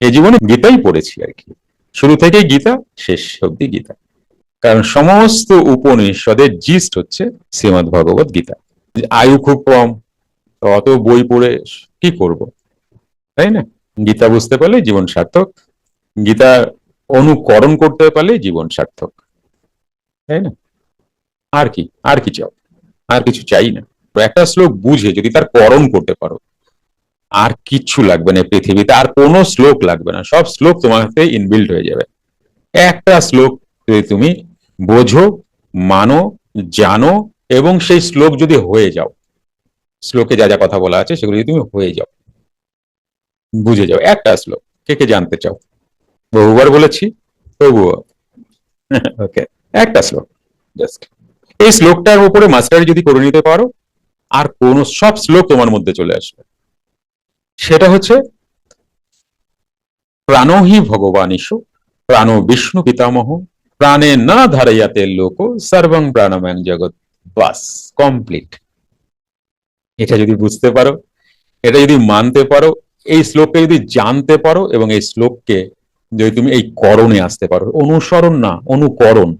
এই জীবনে গীতাই পড়েছি আর কি, শুরু থেকেই গীতা, শেষ অব্দি গীতা। কারণ সমস্ত উপনিষদের জিস্ট হচ্ছে শ্রীমদ ভগবত গীতা। আয়ু খুব কম, অত বই পড়ে কি করব, তাই না? গীতা বুঝতে পারলে জীবন সার্থক, গীতা অনুকরণ করতে পারলে জীবন সার্থক, তাই না? আর কি, আর কি চাও? আর কিছু চাই না। একটা শ্লোক বুঝে যদি তার করণ করতে পারো, আর কিচ্ছু লাগবে না পৃথিবীতে, আর কোনো শ্লোক লাগবে না, সব শ্লোক তোমার হাতে ইনবিল্ড হয়ে যাবে। একটা শ্লোক যদি তুমি বোঝো, মানো, জানো, এবং সেই শ্লোক যদি হয়ে যাও, শ্লোকে যা যা কথা বলা আছে সেগুলো যদি তুমি হয়ে যাও, বুঝে যাও, একটা শ্লোক, কে কে জানতে চাও? বহুবার বলেছি, তবুও ওকে, একটা শ্লোক জাস্ট, এই শ্লোকটার উপরে মাস্টারি যদি করে নিতে পারো, আর কোন সব শ্লোক তোমার মধ্যে চলে আসবে। সেটা হচ্ছে প্রাণো হি ভগবানিষু, প্রাণো বিষ্ণু পিতামহ, প্রাণে না ধারাইয়াতে লোক সর্বং প্রাণময়ং জগৎ, বাস, কমপ্লিট। এটা যদি বুঝতে পারো, এটা যদি মানতে পারো, এই শ্লোককে যদি জানতে পারো, এবং এই শ্লোককে যদি তুমি এই করণে আসতে পারো, অনুসরণ না অনুকরণ,